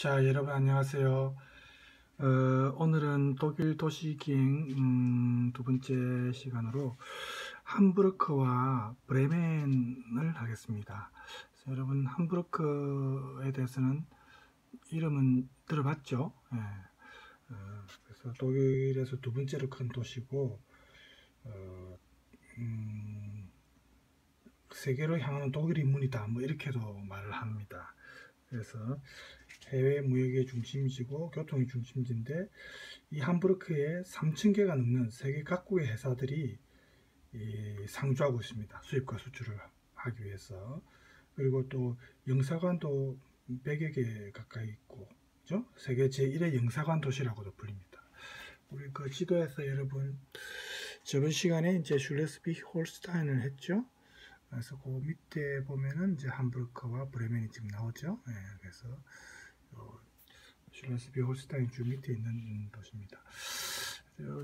자, 여러분 안녕하세요. 오늘은 독일 도시기행 두 번째 시간으로 함부르크와 브레멘을 하겠습니다. 그래서 여러분 함부르크에 대해서는 이름은 들어봤죠? 예. 그래서 독일에서 두 번째로 큰 도시고 세계로 향하는 독일의 문이다, 뭐 이렇게도 말을 합니다. 그래서 해외 무역의 중심지고 교통의 중심지인데, 이 함부르크에 3,000개가 넘는 세계 각국의 회사들이 상주하고 있습니다. 수입과 수출을 하기 위해서. 그리고 또 영사관도 100여 개 가까이 있고, 그죠? 세계 제1의 영사관 도시라고도 불립니다. 우리 그 지도에서 여러분 저번 시간에 이제 슐레스비 홀스타인을 했죠. 그래서 그 밑에 보면은 이제 함부르크와 브레멘이 지금 나오죠. 네, 그래서 슐레스비 홀스타인 주 밑에 있는 도시입니다.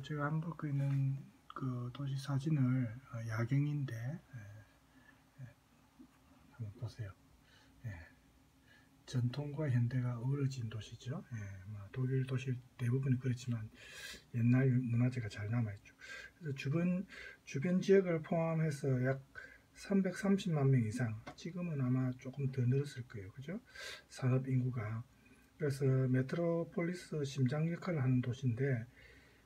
제가 함부르크에 있는 그 도시 사진을 야경인데 한번 보세요. 전통과 현대가 어우러진 도시죠. 독일 도시 대부분이 그렇지만 옛날 문화재가 잘 남아있죠. 그래서 주변 지역을 포함해서 약 330만 명 이상, 지금은 아마 조금 더 늘었을 거예요. 그죠? 산업 인구가. 그래서 메트로폴리스 심장 역할을 하는 도시인데,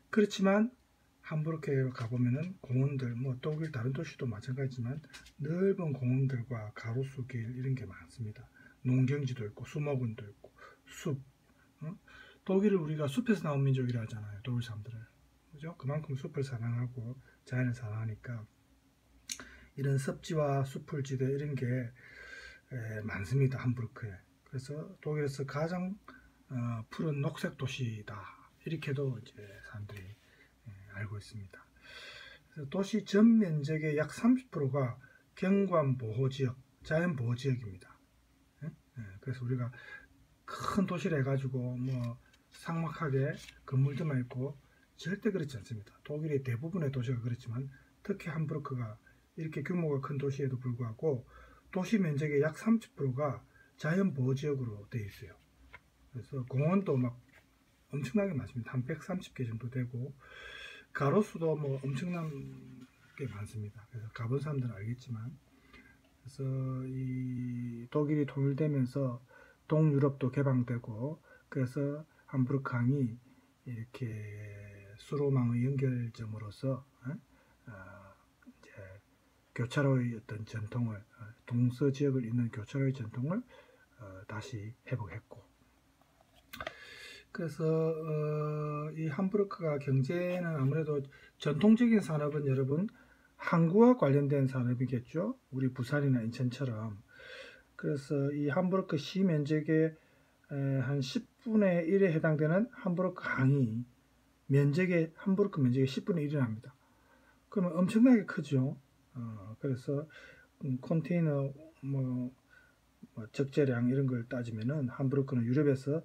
그렇지만 함부르크에 가보면은 공원들, 뭐 독일 다른 도시도 마찬가지지만 넓은 공원들과 가로수길 이런 게 많습니다. 농경지도 있고 수목원도 있고 숲. 독일을 우리가 숲에서 나온 민족이라 하잖아요. 독일 사람들을. 그죠? 그만큼 숲을 사랑하고 자연을 사랑하니까 이런 습지와 숲풀지대 이런 게 많습니다. 함부르크에. 그래서 독일에서 가장 푸른 녹색 도시다, 이렇게도 이제 사람들이 알고 있습니다. 그래서 도시 전 면적의 약 30%가 경관 보호지역, 자연 보호지역입니다. 그래서 우리가 큰 도시를 해가지고 뭐 삭막하게 건물들만 있고 절대 그렇지 않습니다. 독일의 대부분의 도시가 그렇지만 특히 함부르크가 이렇게 규모가 큰 도시에도 불구하고 도시 면적의 약 30%가 자연 보호지역으로 되어 있어요. 그래서 공원도 막 엄청나게 많습니다. 한 130개 정도 되고 가로수도 뭐 엄청나게 많습니다. 그래서 가본 사람들은 알겠지만, 그래서 이 독일이 통일되면서 동유럽도 개방되고, 그래서 함부르크 강이 이렇게 수로망의 연결점으로서 이제 교차로의 어떤 전통을, 동서 지역을 잇는 교차로의 전통을 다시 회복했고, 그래서 이 함부르크가 경제는 아무래도 전통적인 산업은 여러분 항구와 관련된 산업이겠죠. 우리 부산이나 인천처럼. 그래서 이 함부르크 시 면적의 한 10분의 1에 해당되는 함부르크 항이 함부르크 면적의 10분의 1이 납니다. 그러면 엄청나게 크죠. 그래서 컨테이너 뭐 적재량 이런 걸 따지면은 함부르크는 유럽에서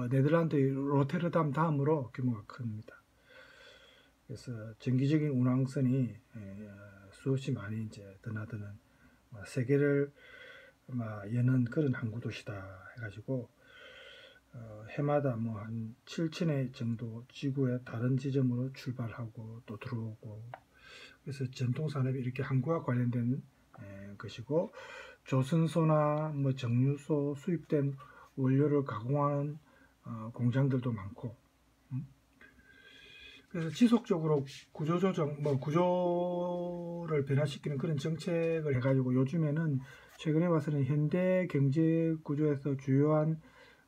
네덜란드 로테르담 다음으로 규모가 큽니다. 그래서 정기적인 운항선이 수없이 많이 이제 드나드는 세계를 여는 그런 항구 도시다 해가지고 해마다 뭐 한 7,000회 정도 지구의 다른 지점으로 출발하고 또 들어오고, 그래서 전통 산업이 이렇게 항구와 관련된 것이고, 조선소나 뭐 정유소 수입된 원료를 가공하는 공장들도 많고, 그래서 지속적으로 구조조정, 구조를 변화시키는 그런 정책을 해가지고 요즘에는 최근에 봐서는 현대 경제 구조에서 주요한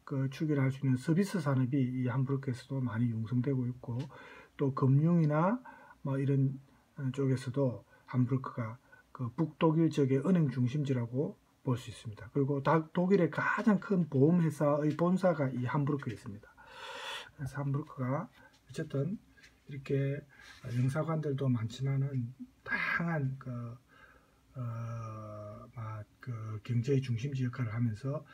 그 축을 할 수 있는 서비스 산업이 이 함부르크에서도 많이 융성되고 있고, 또 금융이나 뭐 이런 쪽에서도 함부르크가 그 북독일 지역의 은행 중심지라고 볼 수 있습니다. 그리고 독일의 가장 큰 보험회사의 본사가 이 함부르크에 있습니다. 그래서 함부르크가 어쨌든 이렇게 영사관들도 많지만은 다양한 그 경제의 중심지 역할을 하면서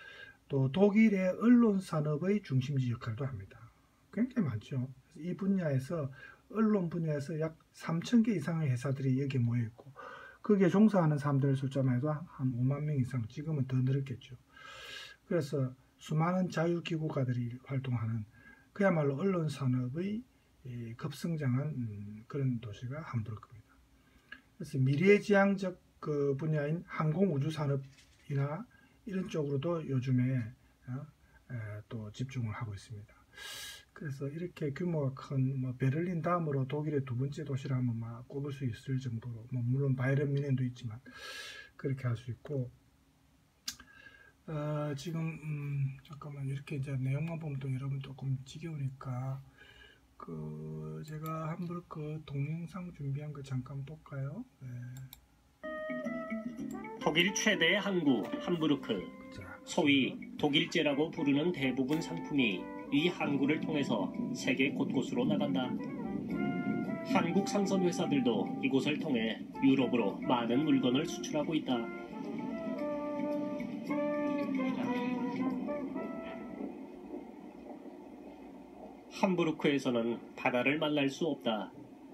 또 독일의 언론 산업의 중심지 역할도 합니다. 굉장히 많죠. 이 분야에서 언론 분야에서 약 3,000개 이상의 회사들이 여기에 모여 있고, 거기에 종사하는 사람들 숫자만 해도 한 5만 명 이상, 지금은 더 늘었겠죠. 그래서 수많은 자유기고가들이 활동하는 그야말로 언론산업의 급성장한 그런 도시가 함부르크입니다. 그래서 미래지향적 그 분야인 항공우주산업이나 이런 쪽으로도 요즘에 또 집중을 하고 있습니다. 그래서 이렇게 규모가 큰 뭐 베를린 다음으로 독일의 두 번째 도시라면 막 꼽을 수 있을 정도로, 뭐 물론 바이에른 뮌헨도 있지만 그렇게 할 수 있고, 지금 잠깐만 이렇게 이제 내용만 보면 또 여러분 조금 지겨우니까 제가 함부르크 동영상 준비한 거 잠깐 볼까요? 네. 독일 최대의 항구 함부르크, 소위 독일제라고 부르는 대부분 상품이 이 항구를 통해서 세계 곳곳으로 나간다. 한국 상선 회사들도 이곳을 통해 유럽으로 많은 물건을 수출하고 있다. 함부르크에서는 바다를 만날 수 없다.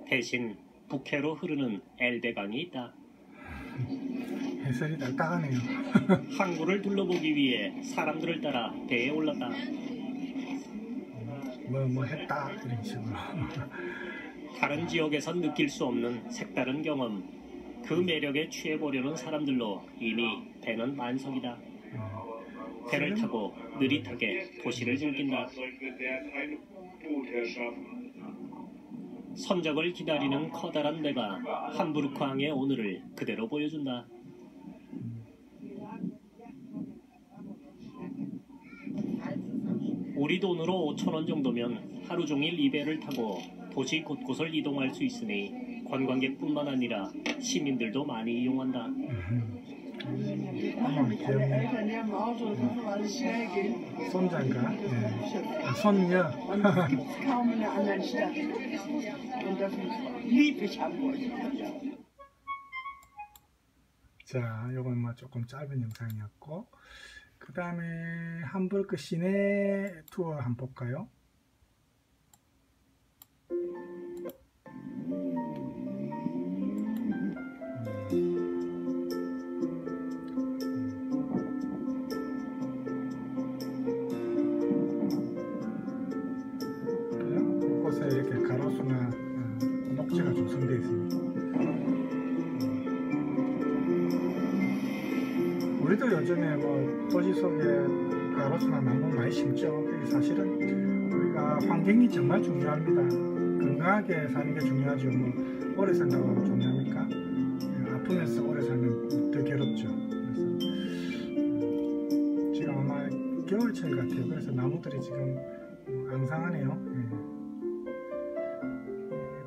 대신 북해로 흐르는 엘베강이 있다. 해설이 딱딱하네요. 항구를 둘러보기 위해 사람들을 따라 배에 올랐다. 뭐 했다 이런 식으로. 다른 지역에선 느낄 수 없는 색다른 경험, 그 매력에 취해보려는 사람들로 이미 배는 만석이다. 배를 타고 느릿하게 도시를 즐긴다. 선적을 기다리는 커다란 배가 함부르크항의 오늘을 그대로 보여준다. 우리 돈으로 5,000원 정도면 하루 종일 이 배를 타고 도시 곳곳을 이동할 수 있으니 관광객뿐만 아니라 시민들도 많이 이용한다. 손자인가? 손녀. 자, 요건 뭐 조금 짧은 영상이었고, 그 다음에 함부르크 시내 투어 한번 볼까요? 곳곳에 이렇게 가로수나 녹지가 조성되어 있습니다. 우리도 요즘에 뭐 도시 속에 가로수나 나무 많이 심죠. 사실은 우리가 환경이 정말 중요합니다. 건강하게 사는 게 중요하죠. 뭐 오래 산다고 중요합니까? 아프면서 오래 살면 더 괴롭죠. 그래서 지금 아마 겨울철 같아요. 그래서 나무들이 지금 앙상하네요.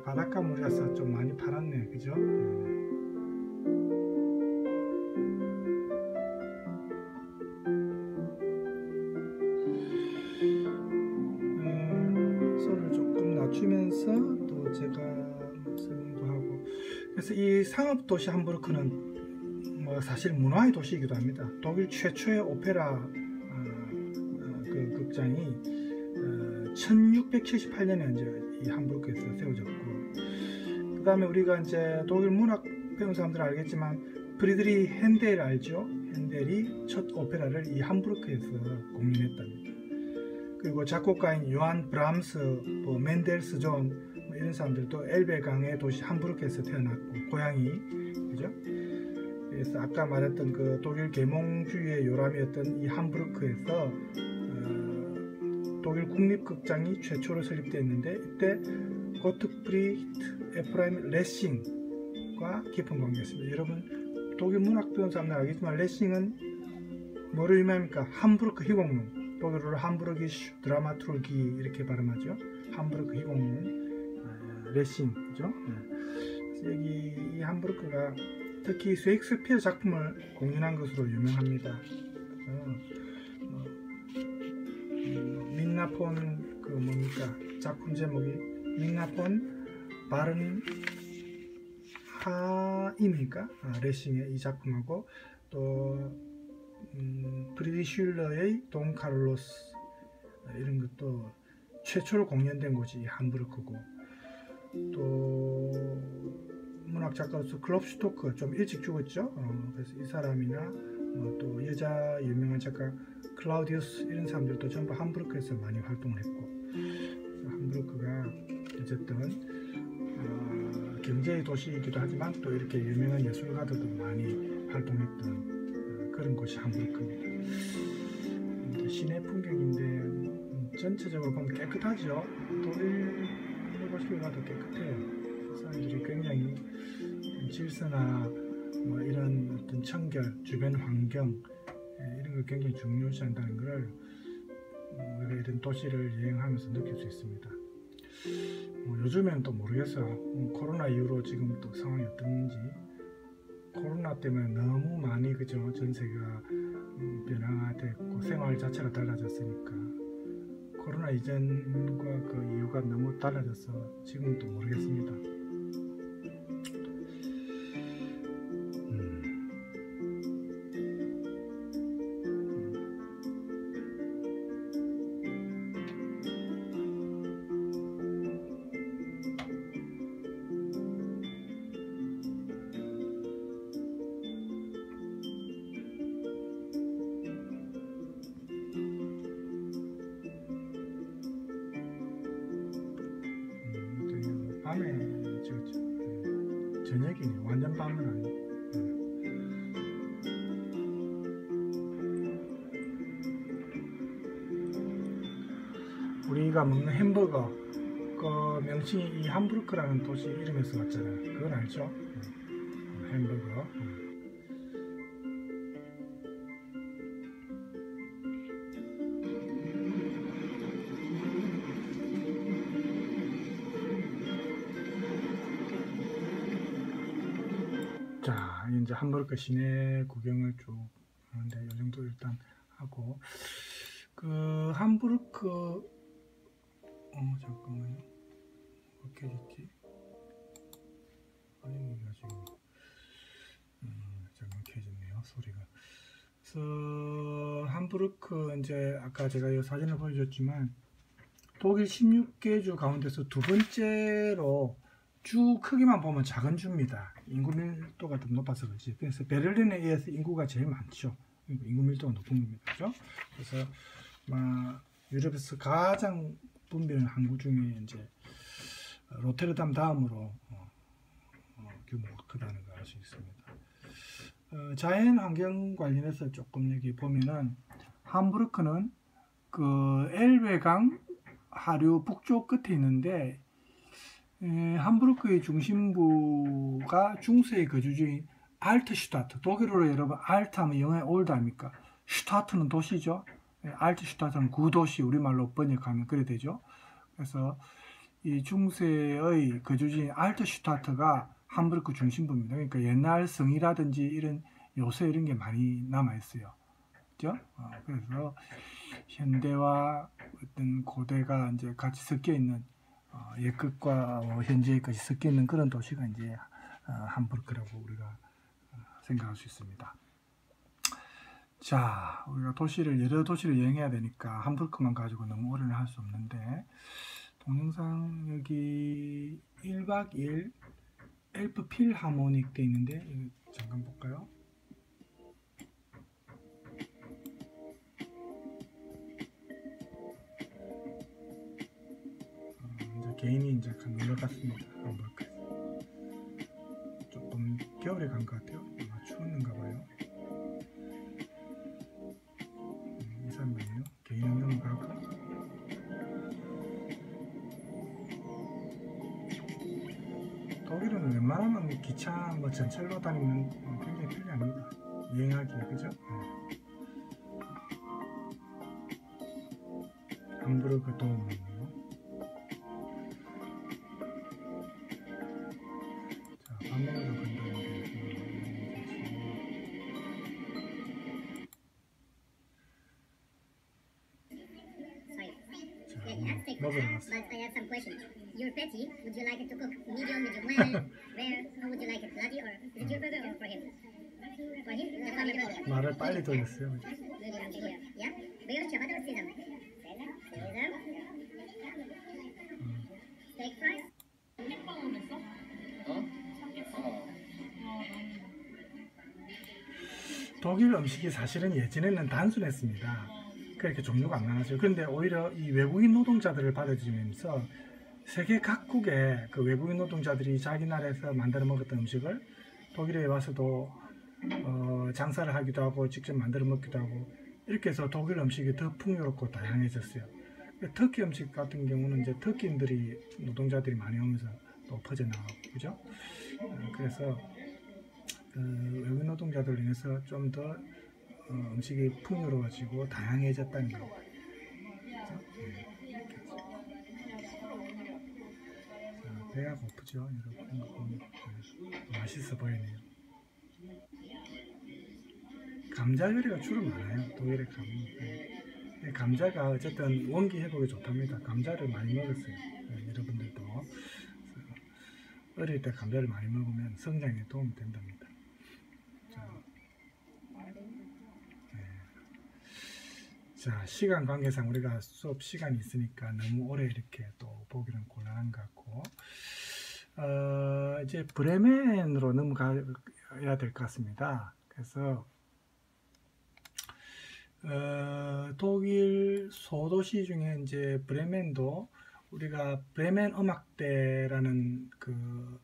바닷가 물이라서 좀 많이 파랗네, 그죠? 소리를 조금 낮추면서 또 제가 설명도 하고, 그래서 이 상업도시 함부르크는 뭐 사실 문화의 도시이기도 합니다. 독일 최초의 오페라 그 극장이 1678년에 이제 이 함부르크에서 세워졌고, 그 다음에 우리가 이제 독일 문학 배운 사람들은 알겠지만 프리드리 핸델 알죠? 핸델이 첫 오페라를 이 함부르크에서 공연했답니다. 그리고 작곡가인 요한 브람스, 뭐 멘델스존 뭐 이런 사람들도 엘베강의 도시 함부르크에서 태어났고 고향이, 그죠? 그래서 아까 말했던 그 독일 계몽주의의 요람이었던 이 함부르크에서 독일 국립극장이 최초로 설립되었는데, 이때 고트프리히트 에프라임 레싱과 깊은 관계였습니다. 여러분 독일 문학 배운 사람들 알겠지만 레싱은 뭐를 의미합니까? 함부르크 희곡문, 독일어로 함부르기슈 드라마투르기 이렇게 발음하죠. 함부르크 희곡문 레싱, 그죠? 그래서 여기 이 함부르크가 특히 셰익스피어 작품을 공연한 것으로 유명합니다. 민나폰 그 뭡니까? 작품 제목이 민나폰 바른 하임입니까? 레싱의 이 작품하고 또 프리드리히 슐러의 돈 카를로스 이런 것도 최초로 공연된 곳이 함부르크고, 또 문학작가로서 클롭슈토크 좀 일찍 죽었죠. 그래서 이 사람이나 또 여자 유명한 작가 클라우디우스 이런 사람들도 전부 함부르크에서 많이 활동을 했고, 함부르크가 어쨌든 경제의 도시이기도 하지만 또 이렇게 유명한 예술가들도 많이 활동했던 그런 곳이 함부르크입니다. 시내 풍경인데 전체적으로 보면 깨끗하죠. 독일 곳을 가도 깨끗해요. 사람들이 굉장히 질서나 이런 어떤 청결, 주변 환경 이런 걸 굉장히 중요시한다는 것을 우리가 이런 도시를 여행하면서 느낄 수 있습니다. 요즘에는 또 모르겠어요. 코로나 이후로 지금 또 상황이 어떤지. 코로나 때문에 너무 많이 그죠, 전세가 변화됐고 생활 자체가 달라졌으니까 코로나 이전과 그 이유가 너무 달라져서 지금 또 모르겠습니다. 밤에 저녁이네. 완전 밤은 아니고. 우리가 먹는 햄버거 그 명칭이 이 함부르크라는 도시 이름에서 왔잖아요. 그건 알죠? 햄버거. 자, 이제 함부르크 시내 구경을 쭉 하는데 이 정도 일단 하고, 그 함부르크 잠깐만요. 어떻게 됐지? 아니가 지금 잠깐 켜졌네요, 소리가. 그래서 함부르크 이제 아까 제가 이 사진을 보여줬지만 독일 16개 주 가운데서 두 번째로 주 크기만 보면 작은 주입니다. 인구 밀도가 좀 높아서 그렇지. 그래서 베를린에 의해서 인구가 제일 많죠. 인구 밀도가 높은 겁니다. 그죠? 그래서 유럽에서 가장 분비는 항구 중에 이제 로테르담 다음으로 규모가 크다는 걸 알 수 있습니다. 자연 환경 관련해서 조금 여기 보면은 함부르크는 그 엘베강 하류 북쪽 끝에 있는데, 함부르크의 중심부가 중세의 거주지인 알트슈타트, 독일어로 여러분 알트하면 영어의 올드 아닙니까? 슈타트는 도시죠. 알트슈타트는 구도시, 우리말로 번역하면 그래 되죠. 그래서 이 중세의 거주지인 알트슈타트가 함부르크 중심부입니다. 그러니까 옛날 성이라든지 이런 요새 이런 게 많이 남아 있어요. 그죠? 그래서 현대와 어떤 고대가 이제 같이 섞여 있는 옛것과 현재까지 섞여 있는 그런 도시가 이제 함부르크라고 우리가 생각할 수 있습니다. 자, 우리가 여러 도시를 여행해야 되니까 함부르크만 가지고 너무 오래는 할 수 없는데, 동영상 여기 1박 2일 엘프 필하모닉 돼 있는데 이거 잠깐 볼까요? 이제 개인이 이제 놀러 갔습니다. 함부르크에서 조금 겨울에 간 것 같아요. 아마 추웠는가 봐요. 이 사람은요, 개인은 넘어가고. 독일은 웬만하면 기차 전철로 다니면 굉장히 편리합니다. 여행하기에, 그죠? 함부르크 도움이네요. 자, 밥 먹으러 간다는데 먹으러 갔어요. But I have some questions. Your patty, would you like it to cook medium, medium well, rare? How would you like it, bloody, or is it your burger or for him? For him, the family burger. 말을 빨리 돌렸어요. Medium here. Yeah. Beer, ciabatta, or sesame? Sesame. Steak fries. 독일 음식이 사실은 예전에는 단순했습니다. 그렇게 종류가 안 많았어요. 그런데 오히려 이 외국인 노동자들을 받아들이면서 세계 각국의 그 외국인 노동자들이 자기 나라에서 만들어 먹었던 음식을 독일에 와서도 장사를 하기도 하고 직접 만들어 먹기도 하고 이렇게 해서 독일 음식이 더 풍요롭고 다양해졌어요. 터키 음식 같은 경우는 이제 터키인들이 노동자들이 많이 오면서 또 퍼져나가고 그죠? 그래서 외국인 노동자들로 인해서 좀 더 음식이 풍요로워지고 다양해졌다는 거. 자, 배가 고프죠, 여러분. 맛있어 보이네요. 감자 요리가 주로 많아요. 독일의 감자가 어쨌든 원기 회복에 좋답니다. 감자를 많이 먹었어요. 여러분들도 어릴 때 감자를 많이 먹으면 성장에 도움이 된답니다. 자, 시간 관계상 우리가 수업 시간이 있으니까 너무 오래 이렇게 또 보기는 곤란한 것 같고 이제 브레멘으로 넘어가야 될 것 같습니다. 그래서 독일 소도시 중에 이제 브레멘도 우리가 브레멘 음악대라는 그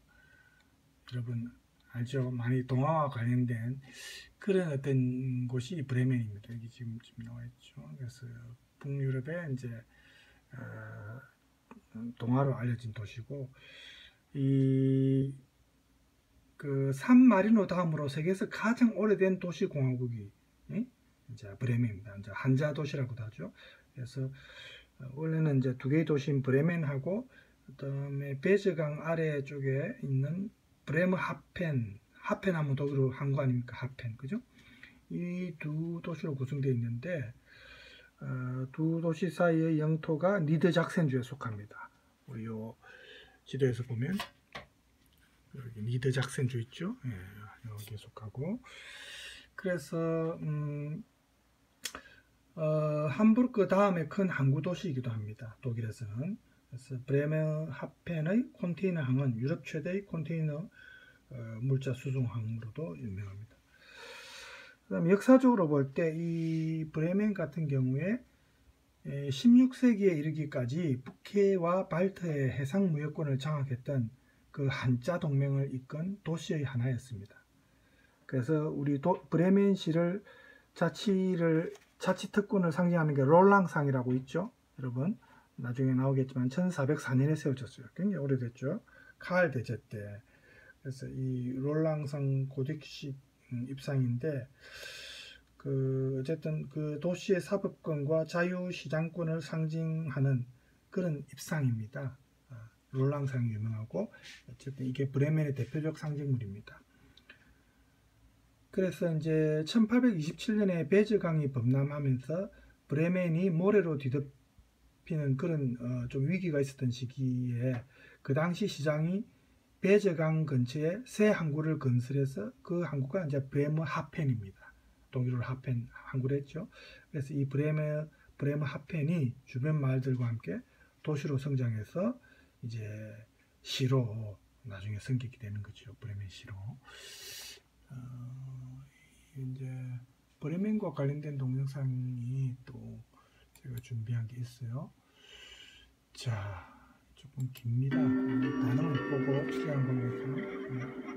여러분 알죠? 많이 동화와 관련된 그런 어떤 곳이 브레멘입니다. 여기 지금 나와 있죠. 그래서 북유럽의 이제 동화로 알려진 도시고 그 산마리노 다음으로 세계에서 가장 오래된 도시 공화국이 이제 브레멘입니다. 이제 한자 도시라고도 하죠. 그래서 원래는 이제 두 개의 도시인 브레멘하고 그다음에 베즈강 아래쪽에 있는 브레머하펜, 하펜하면 독일어 한국 아닙니까? 하펜, 그죠? 이 두 도시로 구성되어 있는데 두 도시 사이의 영토가 니더작센주에 속합니다. 우리 요 지도에서 보면 여기 니더작센주 있죠? 예, 여기에 속하고 그래서 함부르크 다음에 큰 항구 도시이기도 합니다. 독일에서는. 그래서 브레멘하펜의 컨테이너 항은 유럽 최대의 컨테이너 물자 수송 항으로도 유명합니다. 그다음 역사적으로 볼 때 이 브레멘 같은 경우에 16세기에 이르기까지 북해와 발트의 해상 무역권을 장악했던 그 한자 동맹을 이끈 도시의 하나였습니다. 그래서 우리 브레멘시를 자치 특권을 상징하는 게 롤랑상이라고 있죠. 여러분 나중에 나오겠지만 1404년에 세워졌어요. 굉장히 오래됐죠. 카를 대제 때. 그래서 이 롤랑상 고딕식 입상인데 어쨌든 그 도시의 사법권과 자유시장권을 상징하는 그런 입상입니다. 롤랑상이 유명하고 어쨌든 이게 브레멘의 대표적 상징물입니다. 그래서 이제 1827년에 베즈강이 범람하면서 브레멘이 모래로 뒤덮이는 그런 좀 위기가 있었던 시기에 그 당시 시장이 베즈강 근처에 새 항구를 건설해서 그 항구가 이제 브레머하펜입니다. 독일어로 하펜 항구를 했죠. 그래서 이 브레머하펜이 주변 마을들과 함께 도시로 성장해서 이제 시로 나중에 성격이 되는 거죠. 브레멘 시로. 이제 브레멘과 관련된 동영상이 또 제가 준비한 게 있어요. 자, 조금 깁니다. 단어는 못 보고 시간 관계상.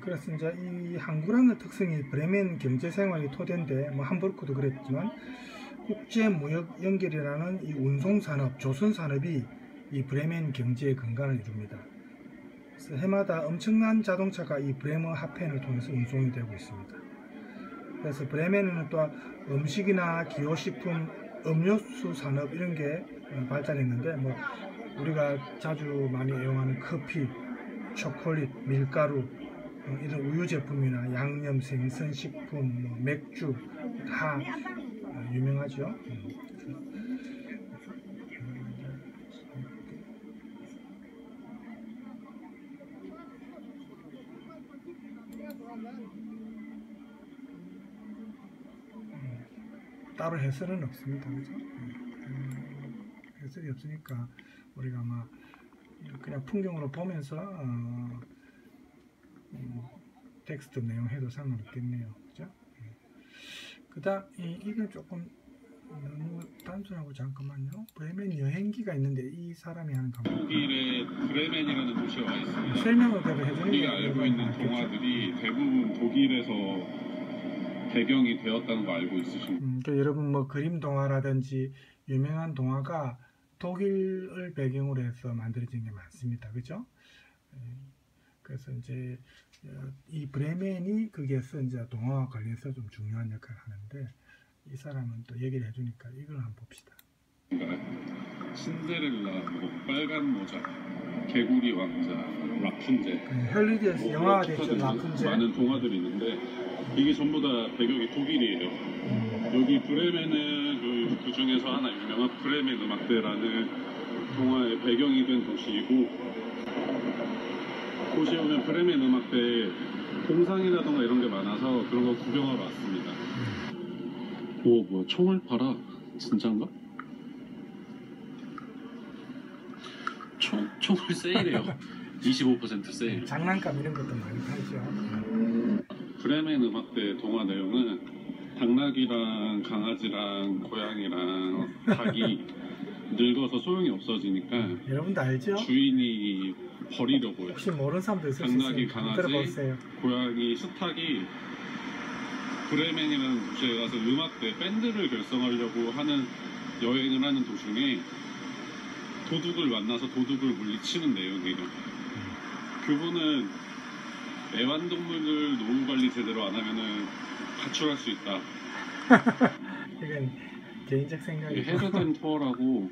그래서 이제 이 항구라는 특성이 브레멘 경제생활이 토대인데 뭐 함부르크도 그랬지만 국제무역 연결이라는 이 운송산업, 조선산업이 이 브레멘 경제의 근간을 이룹니다. 그래서 해마다 엄청난 자동차가 이 브레머하펜을 통해서 운송이 되고 있습니다. 그래서 브레멘에는 또 음식이나 기호식품, 음료수 산업 이런 게 발달했는데 뭐 우리가 자주 많이 애용하는 커피, 초콜릿, 밀가루 이런 우유 제품이나 양념, 생선식품, 뭐 맥주 다 유명하죠. 따로 해설은 없습니다. 그죠? 해설이 없으니까 우리가 아마 그냥 풍경으로 보면서 텍스트 내용 해도 상관없겠네요. 그죠? 그다음 이건 조금 너무 단순하고 잠깐만요. 브레멘 여행기가 있는데 이 사람이 하는 감독. 독일의 브레멘이라는 도시에 와 있습니다. 설명을 그래도 해주는 게 우리가 알고 있는 동화들이 대부분 독일에서 배경이 되었다는 거 알고 있으신가요? 그 여러분 뭐 그림 동화라든지 유명한 동화가 독일을 배경으로 해서 만들어진 게 많습니다. 그죠? 그래서 이제 이 브레멘이 거기에서 이제 동화와 관련해서 좀 중요한 역할을 하는데 이 사람은 또 얘기를 해주니까 이걸 한번 봅시다. 신데렐라, 뭐 빨간 모자, 개구리 왕자, 라푼젤, 헐리데이에서 영화가 됐죠. 라푼젤. 많은 동화들이 있는데 이게 전부 다 배경이 독일이에요. 여기 브레멘은 그 중에서 하나 유명한 브레멘 음악대라는 동화의 배경이 된 도시이고, 도시에 오면 브레멘 음악대에 동상이라던가 이런 게 많아서 그런 거 구경하러 왔습니다. 오, 뭐야, 총을 팔아? 진짠가? 총을 세일해요. 25% 세일. 장난감 이런 것도 많이 팔죠. 브레멘 음악대 동화 내용은 당나귀랑 강아지랑 고양이랑 닭이 늙어서 소용이 없어지니까 여러분도 알죠? 주인이 버리려고 해요. 혹시 모르는 사람도 있을 수 당나귀, 있으니까 강아지, 들어보세요. 고양이, 수탉이 브레멘이라는 도시에 가서 음악대 밴드를 결성하려고 하는 여행을 하는 도중에 도둑을 만나서 도둑을 물리치는 내용이에요. 그분은 애완동물들 노후관리 제대로 안 하면은 가출할 수 있다. 이건 개인적 생각이고. 헤르덴 투어라고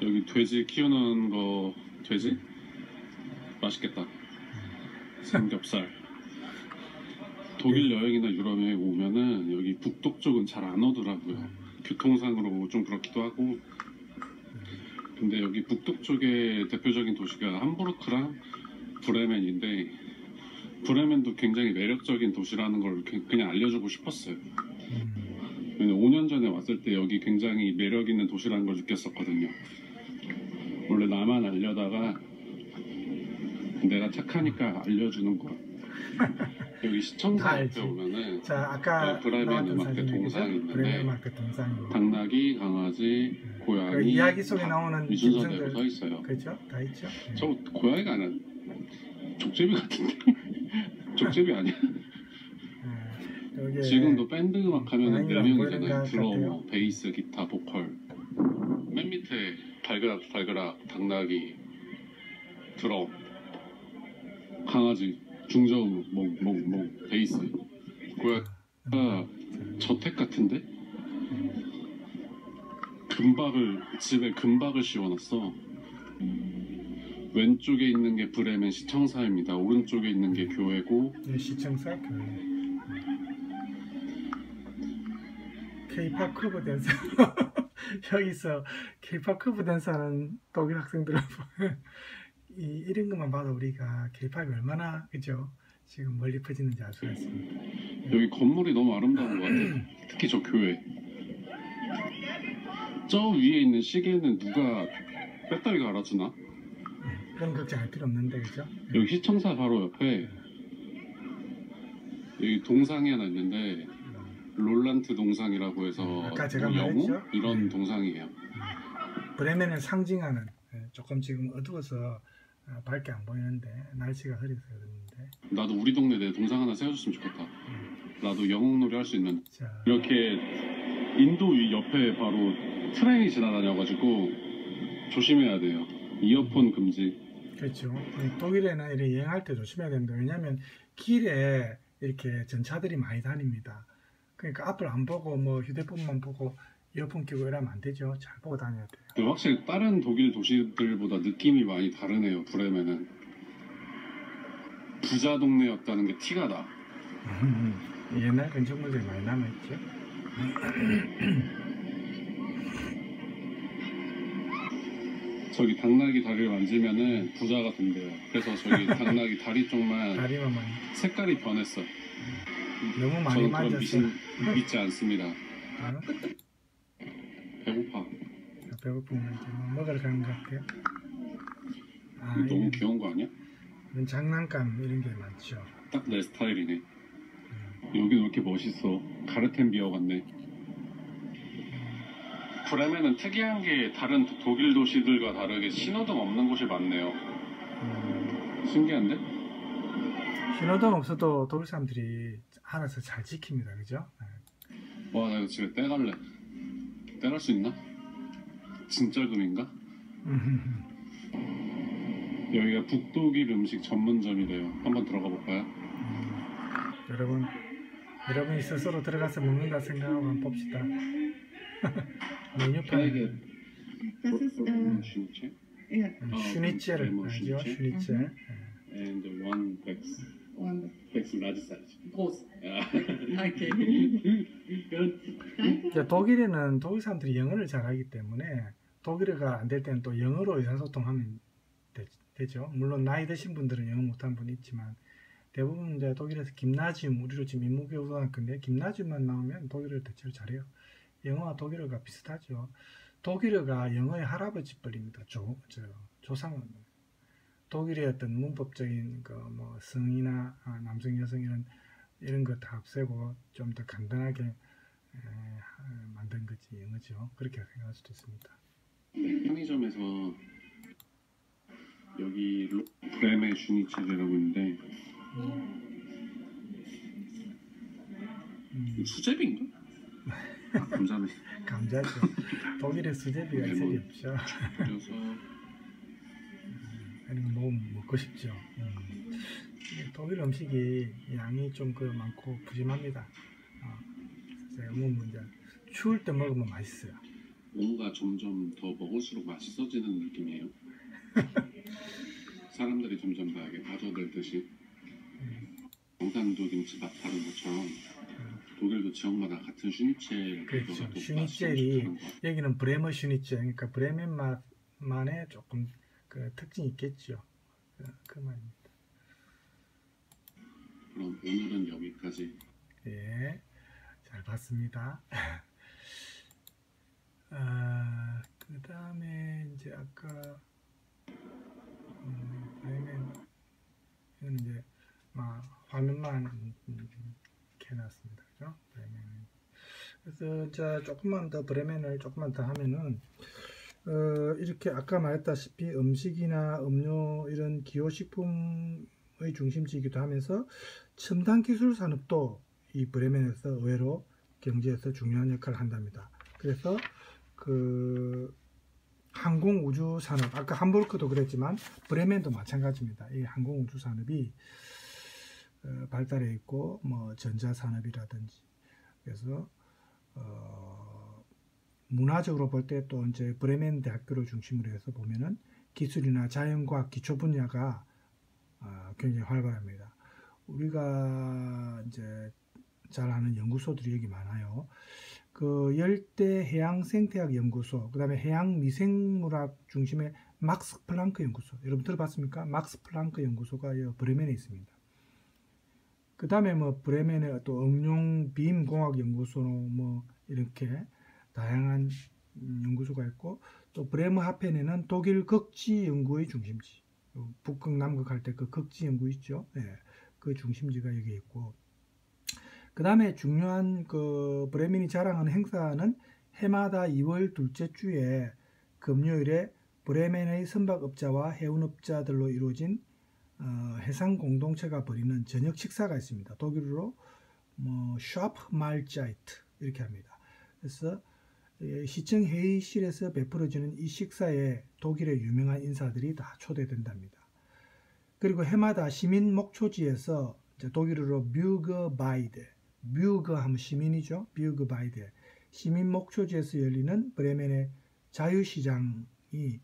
여기 돼지 키우는 거, 돼지? 맛있겠다. 삼겹살. 독일 여행이나 유럽에 오면은 여기 북독 쪽은 잘 안 오더라고요. 교통상으로 좀 그렇기도 하고. 근데 여기 북독 쪽의 대표적인 도시가 함부르크랑 브레멘인데, 브레멘도 굉장히 매력적인 도시라는 걸 그냥 알려주고 싶었어요. 5년 전에 왔을 때 여기 굉장히 매력 있는 도시라는 걸 느꼈었거든요. 원래 나만 알려다가 내가 착하니까 알려주는 거야. 여기 시청사 옆에 오면은 자, 아까 브레멘 음악대 동상이 있는데 당나귀, 강아지, 고양이, 그 이야기 속에 나오는 이 순서대로 서 있어요. 그렇죠? 다 있죠? 네. 저 고양이가 아니라 족제비 같은데? 족제비 아니야? 지금도 밴드 음악 하면은 4명이잖아요. 드럼, 베이스, 기타, 보컬. 맨 밑에 발그락, 당나귀, 드럼, 강아지, 중저음, 몽, 베이스. 고양이가 저택 같은데? 집에 금박을 씌워놨어. 왼쪽에 있는 게 브레멘 시청사입니다. 오른쪽에 있는 게 교회고. 네, 시청사 교회. K-pop 커버 댄서. 여기서 K-pop 커버 댄서하는 독일 학생들을 보면 이런 것만 봐도 우리가 K-pop이 얼마나 그죠? 지금 멀리 퍼지는지 알 수가 있습니다. 여기 건물이 너무 아름다운 것 같아요. 특히 저 교회. 저 위에 있는 시계는 누가 배터리가 알아주나? 그런 걱정할 필요 없는데 그죠? 여기 시청사 바로 옆에 여기 동상이 하나 있는데 롤란트 동상이라고 해서 아까 제가 영웅? 말했죠? 이런 동상이에요. 브레멘을 상징하는 조금 지금 어두워서 밝게 안 보이는데 날씨가 흐려서 그런데 나도 우리 동네 내 동상 하나 세워줬으면 좋겠다. 나도 영웅놀이 할 수 있는. 자, 이렇게 인도 옆에 바로 트레인이 지나다녀가지고 조심해야 돼요. 이어폰 금지. 그렇죠. 독일에는 이렇게 여행할 때 조심해야 됩니다. 왜냐하면 길에 이렇게 전차들이 많이 다닙니다. 그러니까 앞을 안 보고 뭐 휴대폰만 보고 이어폰 끼고 이러면 안 되죠. 잘 보고 다녀야 돼요. 근데 확실히 다른 독일 도시들보다 느낌이 많이 다르네요. 브레멘은 부자 동네였다는 게 티가 나. 옛날 건축물들이 많이 남아있죠. 저기 당나귀 다리를 만지면은 부자가 된대요. 그래서 저기 당나귀 다리 쪽만 다리만 많이 색깔이 변했어. 너무 많이 저는 그런 만졌어요. 믿지 않습니다. 배고파. 배고프면 이제 뭐 먹으러 가는 것 같아요. 아, 이거 너무 이건 귀여운 거 아니야? 장난감 이런 게 많죠. 딱 내 스타일이네. 여긴 왜 이렇게 멋있어? 가르텐비어 같네. 브레멘은 특이한 게 다른 독일 도시들과 다르게 신호등 없는 곳이 많네요. 신기한데? 신호등 없어도 독일 사람들이 알아서 잘 지킵니다. 그죠? 와, 나 이거 집에 떼갈래. 떼갈 수 있나? 진짜금인가? 여기가 북독일 음식 전문점이래요. 한번 들어가 볼까요? 여러분이 스스로 들어가서 먹는다 생각하고 한번 봅시다. 메뉴판 Das ist, 슈니체? ja, 슈니첼 알죠? 슈니첼. And one Bex. One Bex large size. groß. 야. Okay. 이제 독일에는 독일 사람들이 영어를 잘하기 때문에 독일어가 안 될 때는 또 영어로 의사소통하면 되죠. 물론 나이 드신 분들은 영어 못하는 분이 있지만 대부분 이제 독일에서 김나지움, 우리로 지금 인문교육고등학교인데 김나지움만 나오면 독일어를 대체로 잘해요. 영어와 독일어가 비슷하죠. 독일어가 영어의 할아버지 뻘입니다. 조상은 독일의 어떤 문법적인 그 뭐 성이나 남성, 여성 이런 거 다 없애고 좀 더 간단하게 만든 거지 영어죠. 그렇게 생각할 수도 있습니다. 네, 편의점에서 여기 브레멘 슈니첼이라고 있는데 수제비인가? 아, 감자네. 감자죠. 독일의 수제비가 있을 리 없죠. 그래서 이런 거 먹고 싶죠. 독일 음식이 양이 좀 그 많고 푸짐합니다. 제가 뭐 이제 추울 때 먹으면 맛있어요. 뭔가 점점 더 먹을수록 맛있어지는 느낌이에요. 사람들이 점점 나에게 빠져들듯이 경상도 김치밥 다른 것처럼 독일도 지역마다 같은 슈니첼 그렇죠. 슈니첼이 여기는 브레머 슈니첼, 그러니까 브레멘 맛만의 조금 그 특징이 있겠죠. 그 말입니다. 그럼 오늘은 여기까지. 예, 잘 봤습니다. 그 다음에 이제 아까 브레멘 이건 이제 막 화면만 이렇게 해놨습니다. 그죠? 브레멘. 그래서 자 조금만 더 브레멘을 조금만 더 하면은 이렇게 아까 말했다시피 음식이나 음료 이런 기호식품의 중심지이기도 하면서 첨단 기술 산업도 이 브레멘에서 의외로 경제에서 중요한 역할을 한답니다. 그래서 그 항공 우주 산업, 아까 함부르크도 그랬지만 브레멘도 마찬가지입니다. 이 항공 우주 산업이 발달해 있고 뭐 전자 산업이라든지 그래서 문화적으로 볼 때 또 이제 브레멘 대학교를 중심으로 해서 보면은 기술이나 자연과학 기초 분야가 굉장히 활발합니다. 우리가 이제 잘 아는 연구소들이 여기 많아요. 그 열대 해양 생태학 연구소, 그 다음에 해양 미생물학 중심의 막스 플랑크 연구소. 여러분 들어봤습니까? 막스 플랑크 연구소가 브레멘에 있습니다. 그 다음에 뭐 브레멘의 또 응용 빔 공학 연구소 뭐 이렇게 다양한 연구소가 있고 또 브레머하펜에는 독일 극지 연구의 중심지, 북극 남극 할 때 그 극지 연구 있죠. 네, 그 중심지가 여기 있고 그 다음에 중요한 그 브레멘이 자랑하는 행사는 해마다 2월 둘째 주에 금요일에 브레멘의 선박업자와 해운업자들로 이루어진 해상 공동체가 벌이는 저녁 식사가 있습니다. 독일어로 뭐 샤프 말자이트 이렇게 합니다. 그래서 시청 회의실에서 베풀어지는 이 식사에 독일의 유명한 인사들이 다 초대된답니다. 그리고 해마다 시민 목초지에서 독일어로 뷰거바이데, 뷰거 하면 시민이죠. 뷰거바이데, 시민 목초지에서 열리는 브레멘의 자유시장이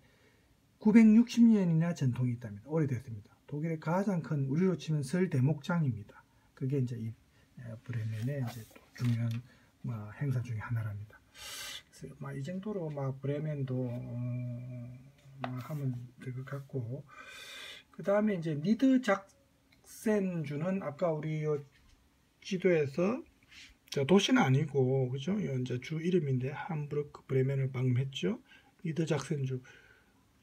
960년이나 전통이 있답니다. 오래됐습니다. 독일의 가장 큰 우리로 치면 설 대목장입니다. 그게 이제 이 브레멘의 이제 또 중요한 행사 중에 하나랍니다. 그래서 이 정도로 브레멘도 하면 될 것 같고 그 다음에 이제 니드작센주는 아까 우리 지도에서 자, 도시는 아니고, 그죠? 이제 주 이름인데, 함부르크 브레멘을 방금 했죠? 니더작센주.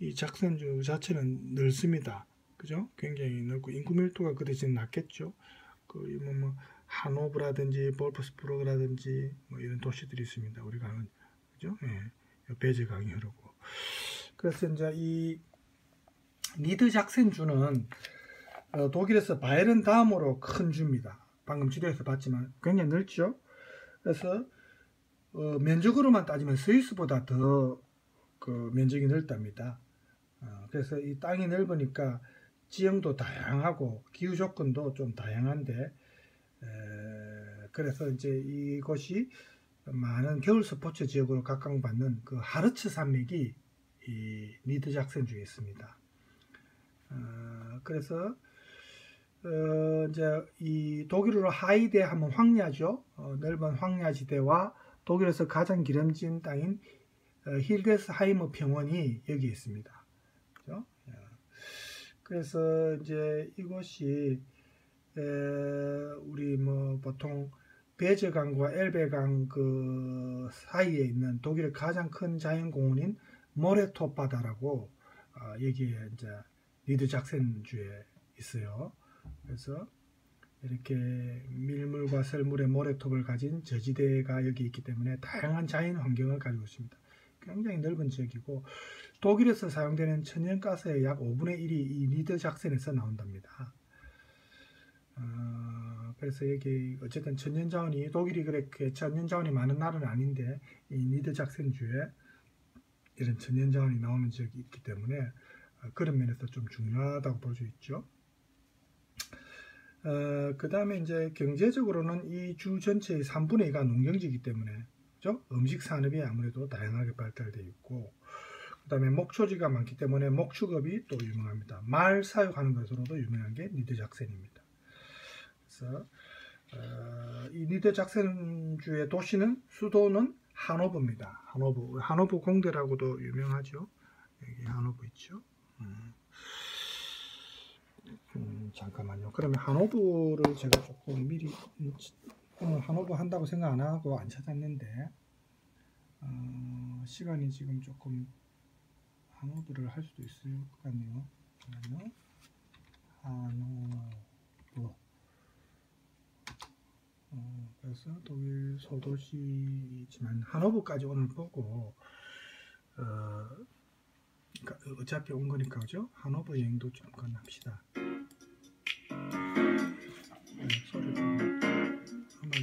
이 작센주 자체는 넓습니다. 그죠? 굉장히 넓고, 인구 밀도가 그 대신 낮겠죠? 하노브라든지, 볼프스부르크라든지, 뭐 이런 도시들이 있습니다. 우리가 아는, 그죠? 예. 베제 강이 흐르고. 그래서 이제 이 니더작센주는 독일에서 바이에른 다음으로 큰 주입니다. 방금 지도에서 봤지만 굉장히 넓죠. 그래서 면적으로만 따지면 스위스보다 더 그 면적이 넓답니다. 그래서 이 땅이 넓으니까 지형도 다양하고 기후 조건도 좀 다양한데 그래서 이제 이곳이 많은 겨울 스포츠 지역으로 각광받는 그 하르츠 산맥이 이 니더작센주에 있습니다. 그래서 이제 이 독일어로 하이데 하면 황야죠. 넓은 황야지대와 독일에서 가장 기름진 땅인 힐데스하이머 평원이 여기 있습니다. 그죠? 그래서 이제 이곳이 우리 뭐 보통 베제강과 엘베강 그 사이에 있는 독일의 가장 큰 자연공원인 모레톱 바다라고 여기에 이제 니더작센주에 있어요. 그래서 이렇게 밀물과 썰물의 모래톱을 가진 저지대가 여기 있기 때문에 다양한 자연 환경을 가지고 있습니다. 굉장히 넓은 지역이고 독일에서 사용되는 천연가스의 약 5분의 1이 이 니더작센에서 나온답니다. 그래서 여기 어쨌든 천연자원이 독일이 그렇게 천연자원이 많은 나라는 아닌데 이 니더작센주에 이런 천연자원이 나오는 지역이 있기 때문에 그런 면에서 좀 중요하다고 볼 수 있죠. 그 다음에 이제 경제적으로는 이 주 전체의 3분의 2가 농경지이기 때문에 그죠? 음식 산업이 아무래도 다양하게 발달되어 있고 그 다음에 목초지가 많기 때문에 목축업이 또 유명합니다. 말 사육하는 것으로도 유명한 게 니더작센입니다. 그래서 이 니더작센주의 도시는 수도는 하노브입니다. 하노브 공대라고도 유명하죠. 여기 하노브 있죠. 잠깐만요. 그러면 하노브를 제가 조금 미리 오늘 하노브 한다고 생각 안 하고 안 찾았는데 시간이 지금 조금 하노브를 할 수도 있을 것 같네요. 잠깐만요. 하노브 그래서 독일 소도시이지만 하노브까지 오늘 보고 그러니까 어차피 온 거니까 그죠? 하노브 여행도 잠깐 합시다. 소리 좀 한번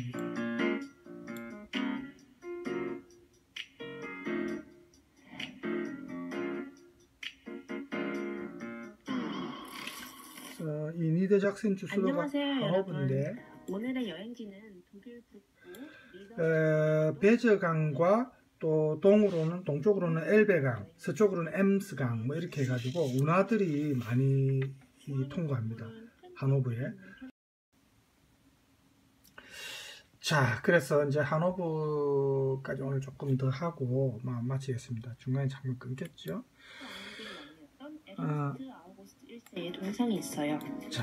이 니더작센주 수도가 하노브인데 오늘의 여행지는 독일 북부 베저강과 또 동쪽으로는 엘베강, 서쪽으로는 엠스강 뭐 이렇게 해가지고 운하들이 많이 통과합니다. 하노브에. 자, 그래서 이제 하노브까지 오늘 조금 더 하고 마치겠습니다. 중간에 잠깐 끊겼죠? 에르스트 아우구스트 1세의 동상이 있어요.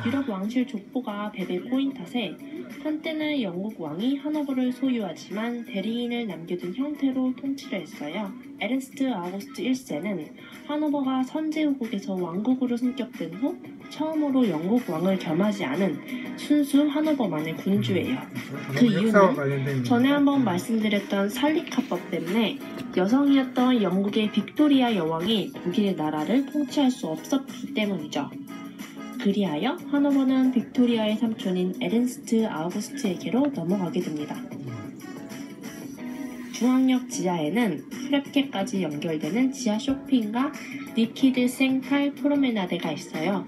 유럽 왕실 족보가 베베 꼬인 탓에 한때는 영국 왕이 하노버를 소유하지만 대리인을 남겨둔 형태로 통치를 했어요. 에르스트 아우구스트 1세는 하노버가 선제후국에서 왕국으로 승격된 후 처음으로 영국 왕을 겸하지 않은 순수 하노버만의 군주예요. 그 이유는 전에 한번 말씀드렸던 살리카법 때문에 여성이었던 영국의 빅토리아 여왕이 독일의 나라를 통치할 수 없었기 때문이죠. 그리하여 하노버는 빅토리아의 삼촌인 에른스트 아우구스트에게로 넘어가게 됩니다. 중앙역 지하에는 프랩케까지 연결되는 지하 쇼핑과 니키 드 생팔 프로메나데가 있어요.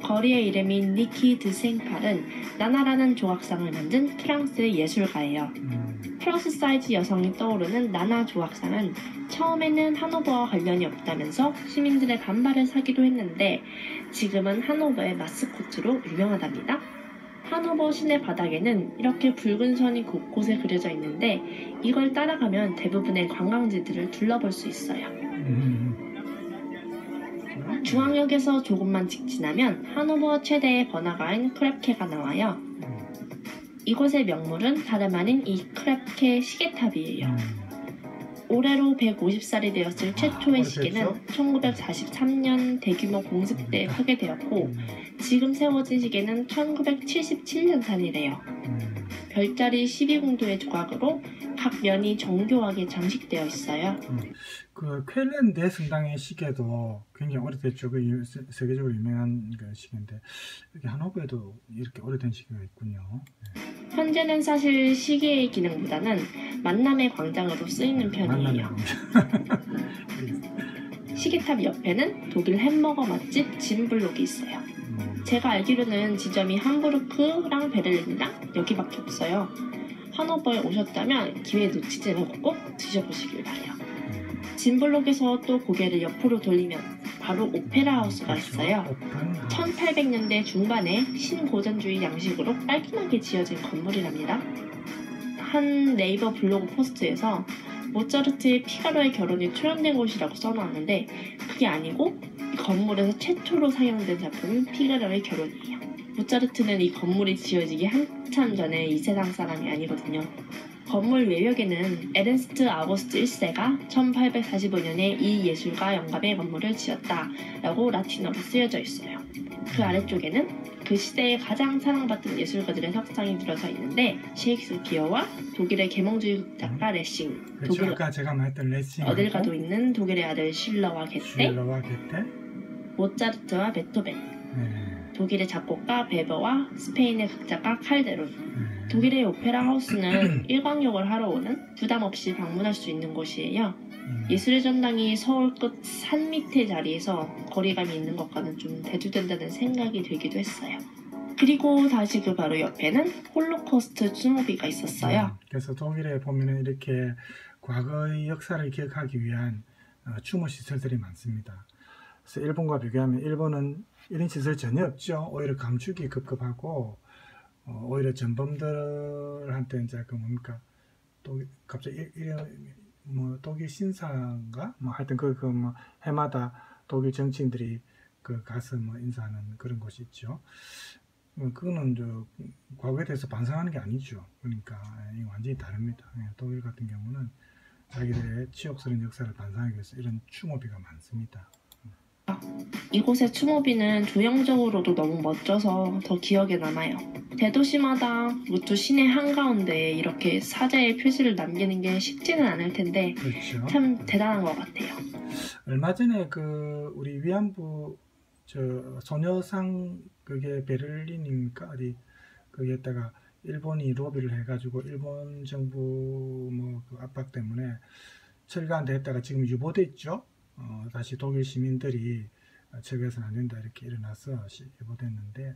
거리의 이름인 니키 드 생팔은 나나라는 조각상을 만든 프랑스의 예술가예요. 플러스 사이즈 여성이 떠오르는 나나 조각상은 처음에는 하노버와 관련이 없다면서 시민들의 반발을 사기도 했는데 지금은 하노버의 마스코트로 유명하답니다. 하노버 시내 바닥에는 이렇게 붉은 선이 곳곳에 그려져 있는데 이걸 따라가면 대부분의 관광지들을 둘러볼 수 있어요. 중앙역에서 조금만 직진하면 하노버 최대의 번화가인 프랩케가 나와요. 이곳의 명물은 다름 아닌 이 크랩케 시계탑이에요. 올해로 150살이 되었을 최초의 시계는 1943년 대규모 공습 때 파괴되었고 지금 세워진 시계는 1977년산이래요. 별자리 12궁도의 조각으로 각 면이 정교하게 장식되어 있어요. 그 쾰른 대성당의 시계도 굉장히 오래됐죠. 그 세계적으로 유명한 그 시계인데 여기 하노버에도 이렇게 오래된 시계가 있군요. 현재는 사실 시계의 기능보다는 만남의 광장으로 쓰이는 편이에요. 시계탑 옆에는 독일 햄버거 맛집 짐블록이 있어요. 제가 알기로는 지점이 함부르크랑 베를린이랑 여기밖에 없어요. 하노버에 오셨다면 기회 놓치지 않고 꼭 드셔보시길 바래요. 짐블록에서 또 고개를 옆으로 돌리면 바로 오페라 하우스가 있어요. 1800년대 중반에 신고전주의 양식으로 깔끔하게 지어진 건물이랍니다. 한 네이버 블로그 포스트에서 모차르트의 피가로의 결혼이 초연된 곳이라고 써놓았는데 그게 아니고 이 건물에서 최초로 사용된 작품은 피가로의 결혼이에요. 모차르트는 이 건물이 지어지기 한참 전에 이 세상 사람이 아니거든요. 건물 외벽에는 에른스트 아우구스트 1세가 1845년에 이 예술가 영감의 건물을 지었다라고 라틴어로 쓰여져 있어요. 그 아래쪽에는 그 시대에 가장 사랑받던 예술가들의 석상이 들어서 있는데 셰익스피어와 독일의 계몽주의 작가 레싱, 그렇죠. 아까 제가 말했던 레싱, 어딜 가도 있는 독일의 아들 슐러와 게테, 모차르트와 베토벤, 독일의 작곡가 베버와 스페인의 극작가 칼데론. 독일의 오페라 하우스는 일광욕을 하러 오는 부담 없이 방문할 수 있는 곳이에요. 예술의 전당이 서울 끝 산 밑의 자리에서 거리감이 있는 것과는 좀 대두된다는 생각이 들기도 했어요. 그리고 다시 그 바로 옆에는 홀로코스트 추모비가 있었어요. 그래서 독일에 보면은 이렇게 과거의 역사를 기억하기 위한 추모 시설들이 많습니다. 그래서 일본과 비교하면 일본은 이런 시설 전혀 없죠. 오히려 감축이 급급하고 오히려 전범들한테 이제 그 뭡니까 또 갑자기 뭐 독일 신사인가 뭐 하여튼 뭐 해마다 독일 정치인들이 그 가서 뭐 인사하는 그런 곳이 있죠. 그거는 저 과거에 대해서 반성하는 게 아니죠. 그러니까 이거 완전히 다릅니다. 독일 같은 경우는 자기들의 치욕스러운 역사를 반성하기 위해서 이런 추모비가 많습니다. 이곳의 추모비는 조형적으로도 너무 멋져서 더 기억에 남아요. 대도시마다 무투 시내 한가운데에 이렇게 사제의 표시를 남기는 게 쉽지는 않을 텐데 그렇죠. 참 대단한 것 같아요. 얼마 전에 그 우리 위안부 저 소녀상 그게 베를린입니까? 어디 거기에다가 일본이 로비를 해가지고 일본 정부 뭐 그 압박 때문에 철거 안 됐다가 지금 유보돼 있죠. 다시 독일 시민들이 철거해서는 안 된다 이렇게 일어나서 유보됐는데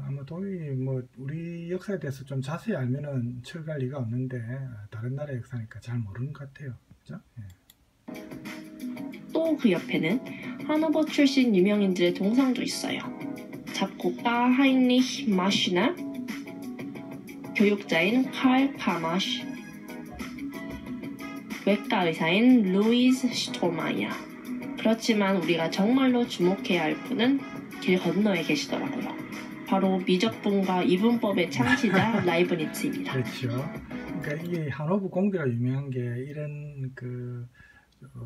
아마 독일이 뭐 우리 역사에 대해서 좀 자세히 알면은 철거할 리가 없는데 다른 나라의 역사니까 잘 모르는 것 같아요. 그죠? 또 그 옆에는 하노버 출신 유명인들의 동상도 있어요. 작곡가 하인리히 마슈나, 교육자인 칼 카마슈, 외과 의사인 루이즈 슈토마이어. 그렇지만 우리가 정말로 주목해야 할 분은 길 건너에 계시더라고요. 바로 미적분과 이분법의 창시자 라이브니츠입니다. 그렇죠. 그러니까 이게 하노버 공대가 유명한 게 이런 그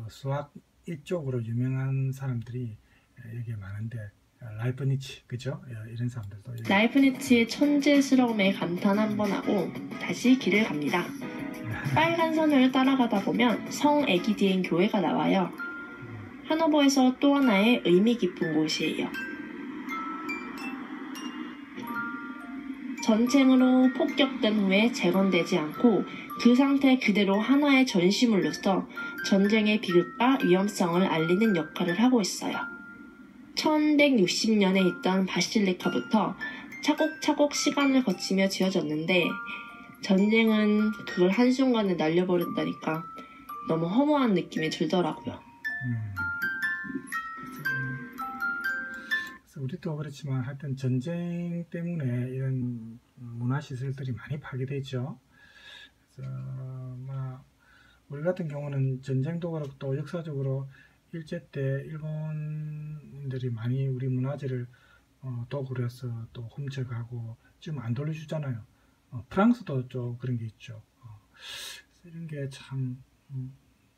수학 이쪽으로 유명한 사람들이 여기에 많은데 라이브니츠 그죠? 이런 사람들도 라이브니츠의 천재스러움에 감탄 한번 하고 다시 길을 갑니다. 빨간 선을 따라가다 보면 성 에기디엔 교회가 나와요. 하노버에서 또 하나의 의미 깊은 곳이에요. 전쟁으로 폭격된 후에 재건되지 않고 그 상태 그대로 하나의 전시물로서 전쟁의 비극과 위험성을 알리는 역할을 하고 있어요. 1160년에 있던 바실리카부터 차곡차곡 시간을 거치며 지어졌는데 전쟁은 그걸 한순간에 날려버렸다니까 너무 허무한 느낌이 들더라고요. 그래서 우리도 그렇지만 하여튼 전쟁 때문에 이런 문화시설들이 많이 파괴되죠. 그래서 우리 같은 경우는 전쟁도 그렇고 또 역사적으로 일제 때 일본인들이 많이 우리 문화재를 도굴해서 또 훔쳐가고 지금 안 돌려주잖아요. 프랑스도 좀 그런 게 있죠. 이런 게 참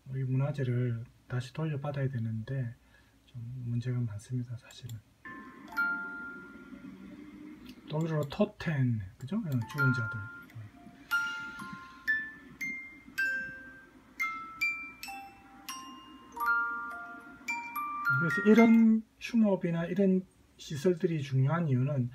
우리 문화재를 다시 돌려받아야 되는데 좀 문제가 많습니다, 사실은. 독일어로 토텐, 그죠? 죽은 자들. 그래서 이런 추모비나 이런 시설들이 중요한 이유는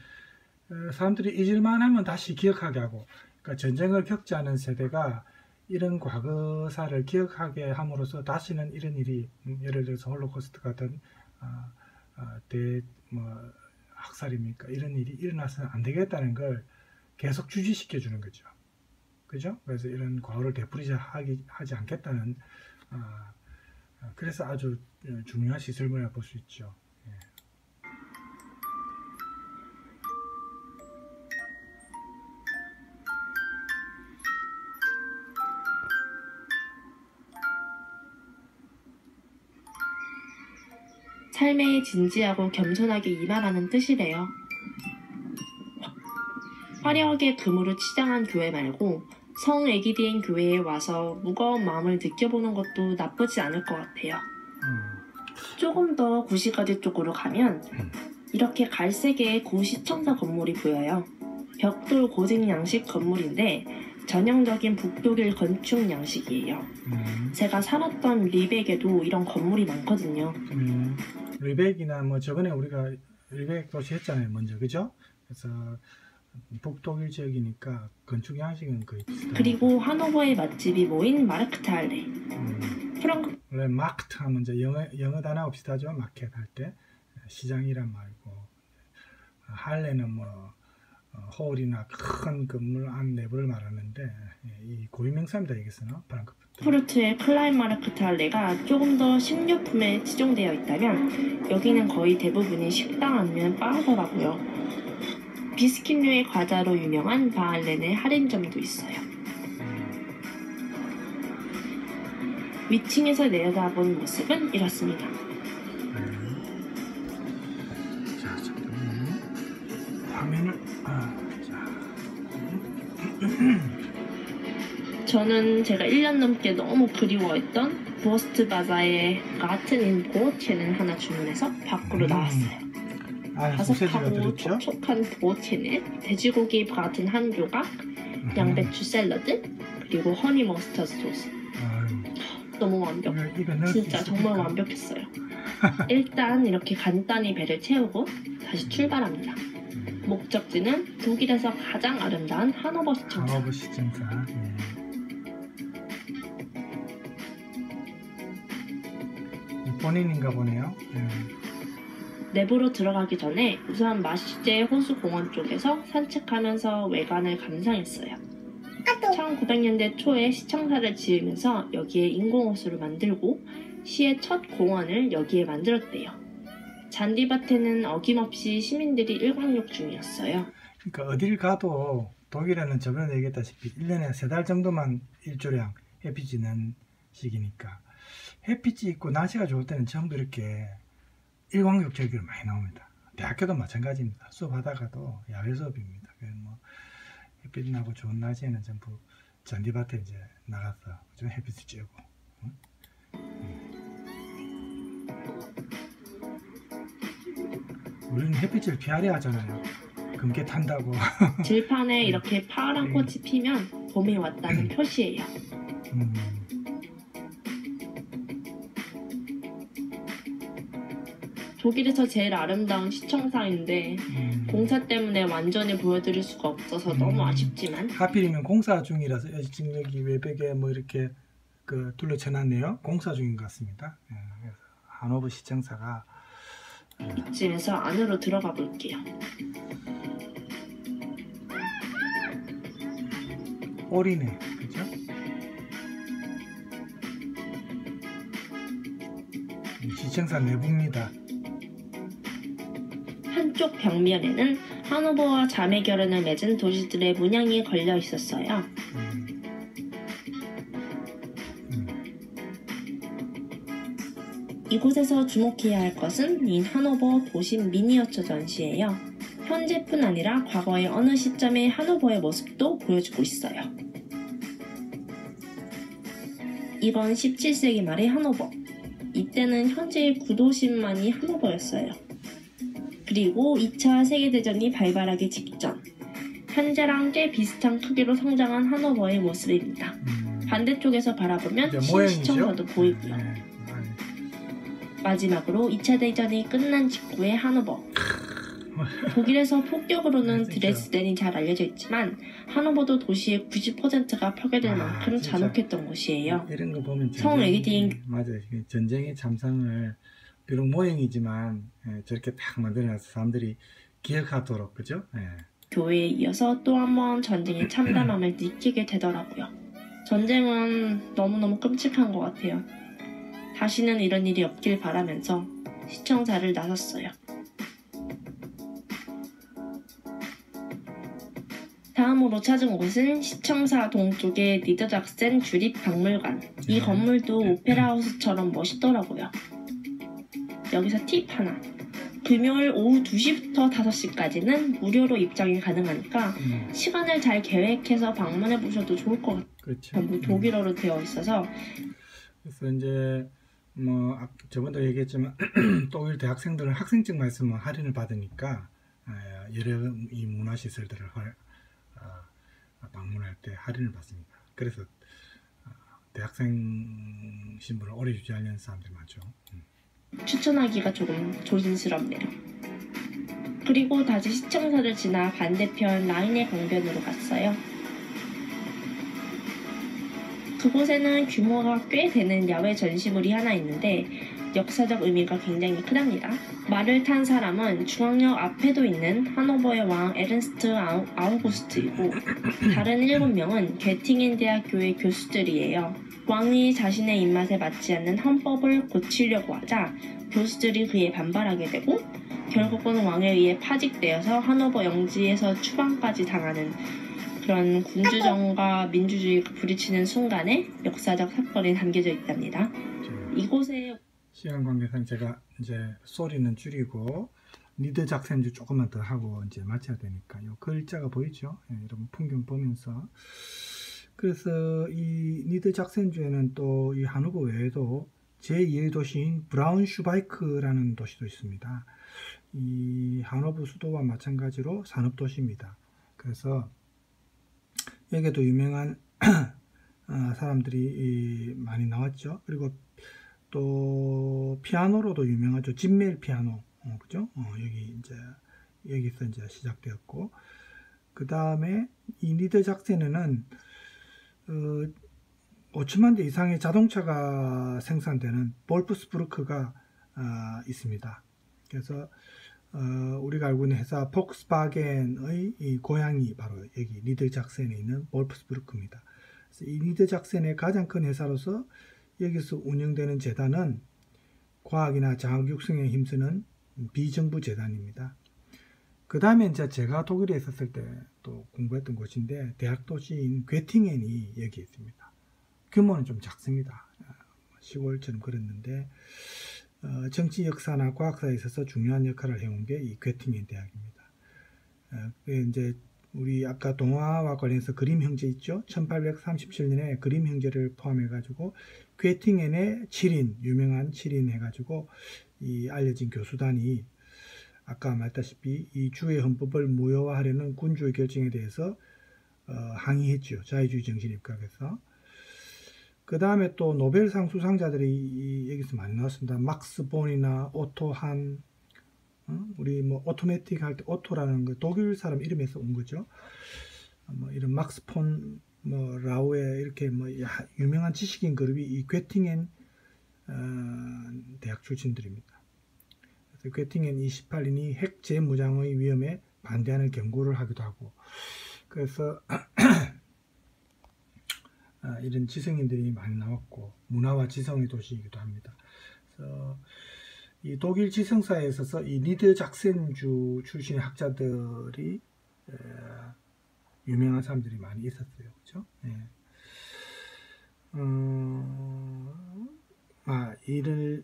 사람들이 잊을만 하면 다시 기억하게 하고, 그러니까 전쟁을 겪지 않은 세대가 이런 과거사를 기억하게 함으로써 다시는 이런 일이, 예를 들어서 홀로코스트 같은 학살입니까? 이런 일이 일어나서는 안 되겠다는 걸 계속 주지시켜 주는 거죠. 그죠? 그래서 이런 과거를 되풀이하지 않겠다는, 그래서 아주 중요한 시설물이라고 볼 수 있죠. 예. 삶에 진지하고 겸손하게 임하라는 뜻이래요. 화려하게 금으로 치장한 교회 말고 성애기대인 교회에 와서 무거운 마음을 느껴보는 것도 나쁘지 않을 것 같아요. 조금 더 구시가지 쪽으로 가면 이렇게 갈색의 구시청사 건물이 보여요. 벽돌 고직 양식 건물인데 전형적인 북독일 건축 양식이에요. 제가 살았던 리벡에도 이런 건물이 많거든요. 리벡이나 뭐 저번에 우리가 리벡 도시 했잖아요, 먼저, 그죠? 그래서 북독일 지역이니까 건축 양식은 거의 비슷해요. 그리고 하노버의 맛집이 모인 마르크트할레. 원래 마크트 하면 이제 영어 단어 비슷하죠. 마켓 할 때 시장이란 말이고, 할레는 뭐 홀이나 큰 건물 안 내부를 말하는데, 이 고유명사입니다, 여기서는. 프랑크푸르트의 클라인마르크트할레가 조금 더 식료품에 치중되어 있다면 여기는 거의 대부분이 식당 아니면 바더라고요. 비스킷류의 과자로 유명한 바알렌의 할인점도 있어요. 위층에서 내려다보는 모습은 이렇습니다. 자, 잠깐만요. 화면을 저는 제가 1년 넘게 너무 그리워했던 부어스트 바자의 가튼인 보어체는 하나 주문해서 밖으로 나왔어요. 바삭하고 촉촉한 보어체는 돼지고기 같은 한 조각, 양배추 샐러드, 그리고 허니 머스터드 소스. 너무 완벽. 진짜 정말 완벽했어요. 일단 이렇게 간단히 배를 채우고 다시 출발합니다. 목적지는 독일에서 가장 아름다운 하노버 시청사. 하노버 시청사. 본인인가 보네요. 내부로 들어가기 전에 우선 마시제 호수공원 쪽에서 산책하면서 외관을 감상했어요. 1900년대 초에 시청사를 지으면서 여기에 인공호수를 만들고 시의 첫 공원을 여기에 만들었대요. 잔디밭에는 어김없이 시민들이 일광욕 중이었어요. 그러니까 어딜 가도 독일에는 저번에 얘기했다시피 1년에 3달 정도만 일조량 햇빛이 난 시기니까 햇빛이 있고 날씨가 좋을 때는 전부 이렇게 일광욕 절기를 많이 나옵니다. 대학교도 마찬가지입니다. 수업하다가도 야외 수업입니다. 뭐 햇빛 나고 좋은 날씨에는 전부 잔디밭에 이제 나가서 좀 햇빛을 쬐고. 우리는 햇빛을 피하려 하잖아요. 금괴 탄다고. 들판에 이렇게 파란 꽃이 피면 봄이 왔다는 표시예요. 독일에서 제일 아름다운 시청사인데 공사 때문에 완전히 보여드릴 수가 없어서 너무 아쉽지만 하필이면 공사 중이라서 지금 여기 외벽에 뭐 이렇게 둘러쳐놨네요. 공사 중인 것 같습니다. 그래서 하노버 시청사가 이쯤에서 안으로 들어가 볼게요. 올이네, 그죠? 시청사 내부입니다. 한쪽 벽면에는 하노버와 자매 결연을 맺은 도시들의 문양이 걸려 있었어요. 이곳에서 주목해야 할 것은 이 하노버 도심 미니어처 전시예요. 현재뿐 아니라 과거의 어느 시점의 하노버의 모습도 보여주고 있어요. 이건 17세기 말의 하노버. 이때는 현재의 구도심만이 하노버였어요. 그리고 2차 세계대전이 발발하기 직전, 현재랑 꽤 비슷한 크기로 성장한 하노버의 모습입니다. 반대쪽에서 바라보면 신시청사도 보이고요. 마지막으로 2차 대전이 끝난 직후의 하노버. 독일에서 폭격으로는 드레스덴이 잘 알려져 있지만 하노버도 도시의 90%가 파괴될 만큼 잔혹했던 곳이에요. 이런 거 보면 성 에기딩 맞아요. 전쟁의 참상을 비록 모형이지만 저렇게 딱 만들어놔서 사람들이 기억하도록, 그죠? 교회에 이어서 또 한 번 전쟁의 참담함을 느끼게 되더라고요. 전쟁은 너무너무 끔찍한 것 같아요. 다시는 이런 일이 없길 바라면서 시청사를 나섰어요. 다음으로 찾은 곳은 시청사 동쪽의 니더작센 주립박물관. 이 건물도 오페라하우스처럼 멋있더라고요. 여기서 팁 하나. 금요일 오후 2시부터 5시까지는 무료로 입장이 가능하니까 시간을 잘 계획해서 방문해 보셔도 좋을 것 같아요. 그렇죠. 전부 독일어로 되어 있어서. 그래서 이제 뭐 저번도 얘기했지만 독일 대학생들은 학생증만 있으면 할인을 받으니까 여러 이 문화시설들을 방문할 때 할인을 받습니다. 그래서 대학생 신분을 오래 유지하려는 사람들이 많죠. 추천하기가 조금 조심스럽네요. 그리고 다시 시청사를 지나 반대편 라인의 강변으로 갔어요. 그곳에는 규모가 꽤 되는 야외 전시물이 하나 있는데 역사적 의미가 굉장히 크답니다. 말을 탄 사람은 중앙역 앞에도 있는 하노버의 왕 에른스트 아우구스트이고 다른 7명은 괴팅엔 대학교의 교수들이에요. 왕이 자신의 입맛에 맞지 않는 헌법을 고치려고 하자 교수들이 그에 반발하게 되고 결국은 왕에 의해 파직되어서 하노버 영지에서 추방까지 당하는 그런 군주정과 민주주의가 부딪히는 순간에 역사적 사건이 담겨져 있답니다. 이곳에 시간 관계상 제가 이제 소리는 줄이고 니더작센주 조금만 더 하고 이제 마쳐야 되니까 요 글자가 보이죠? 여러분 풍경 보면서. 그래서 이 니더작센주에는 또 이 하노버 외에도 제2의 도시인 브라운슈바이크라는 도시도 있습니다. 이 하노버 수도와 마찬가지로 산업도시입니다. 그래서 여기에도 유명한 사람들이 많이 나왔죠. 그리고 또 피아노로도 유명하죠. 진멜 피아노, 그죠? 여기서 이제 시작되었고, 그 다음에 이 니더작센에는 5천만 대 이상의 자동차가 생산되는 볼프스부르크가 있습니다. 그래서 우리가 알고 있는 회사 폭스바겐의 이 고향이 바로 여기 니더작센에 있는 볼프스부르크입니다. 그래서 이 니더작센의 가장 큰 회사로서 여기서 운영되는 재단은 과학이나 장학 육성에 힘쓰는 비정부 재단입니다. 그 다음에 이제 제가 독일에 있었을 때 또 공부했던 곳인데 대학 도시인 괴팅엔이 여기 있습니다. 규모는 좀 작습니다. 시골처럼 그랬는데 정치 역사나 과학사에 있어서 중요한 역할을 해온 게 이 괴팅엔 대학입니다. 이제 우리 아까 동화와 관련해서 그림 형제 있죠? 1837년에 그림 형제를 포함해 가지고 괴팅엔의 7인, 유명한 7인 해 가지고 이 알려진 교수단이 아까 말했다시피 이 주의 헌법을 무효화하려는 군주의 결정에 대해서 항의했죠. 자유주의 정신에 입각해서. 그 다음에 또 노벨상 수상자들이 여기서 많이 나왔습니다. 막스 본이나 오토 한, 우리 뭐 오토매틱 할 때 오토라는 거 독일 사람 이름에서 온 거죠. 뭐 이런 막스 폰, 뭐 라우에 이렇게 뭐 유명한 지식인 그룹이 이 괴팅엔 대학 출신들입니다. 그래서 괴팅엔 28인이 핵 재무장의 위험에 반대하는 경고를 하기도 하고, 그래서 이런 지성인들이 많이 나왔고 문화와 지성의 도시이기도 합니다. 그래서 이 독일 지성사에 있어서 이 니더작센주 출신의 학자들이 유명한 사람들이 많이 있었어요. 그렇죠?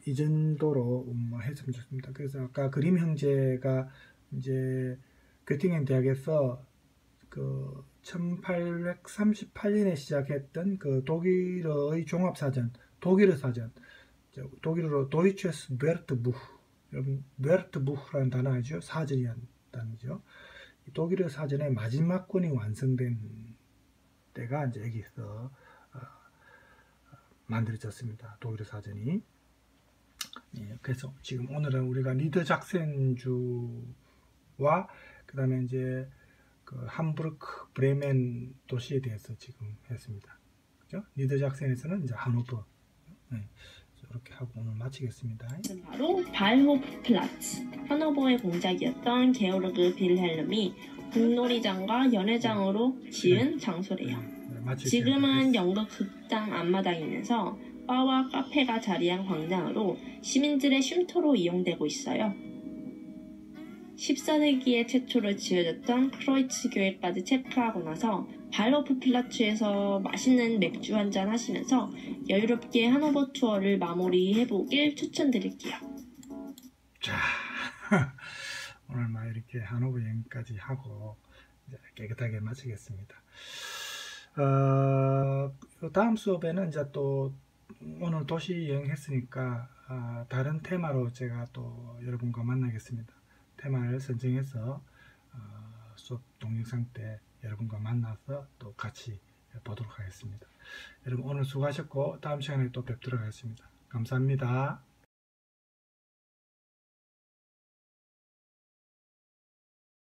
이 정도로 했으면 좋습니다. 그래서 아까 그림 형제가 이제 교팅겐 대학에서 그 1838년에 시작했던 그 독일어의 종합사전, 독일어 사전, 독일어로 도이체스 베르트부흐, 여러분 베르트부흐라는 단어 알죠? 사전이라는 단어죠. 독일어 사전의 마지막 권이 완성된 때가 이제 여기서 만들어졌습니다. 독일어 사전이. 예, 그래서 지금 오늘은 우리가 니더작센주와 그 다음에 이제 그 함부르크, 브레멘 도시에 대해서 지금 했습니다. 그죠? 니더작센에서는 이제 하노버. 네, 이렇게 하고 오늘 마치겠습니다. 바로 발호프플라츠, 하노버의 공작이었던 게오르그 빌헬름이 공놀이장과 연회장으로 지은 장소래요. 지금은 연극 극장 앞마당이면서 바와 카페가 자리한 광장으로 시민들의 쉼터로 이용되고 있어요. 14세기에 최초로 지어졌던 크로이츠 교회까지 체크하고 나서 발호프플라츠에서 맛있는 맥주 한잔 하시면서 여유롭게 하노버 투어를 마무리해보길 추천드릴게요. 자, 오늘 막 이렇게 하노버 여행까지 하고 이제 깨끗하게 마치겠습니다. 다음 수업에는 이제 또 오늘 도시 여행했으니까 다른 테마로 제가 또 여러분과 만나겠습니다. 테마를 선정해서 수업 동영상 때 여러분과 만나서 또 같이 보도록 하겠습니다. 여러분 오늘 수고하셨고 다음 시간에 또 뵙도록 하겠습니다. 감사합니다.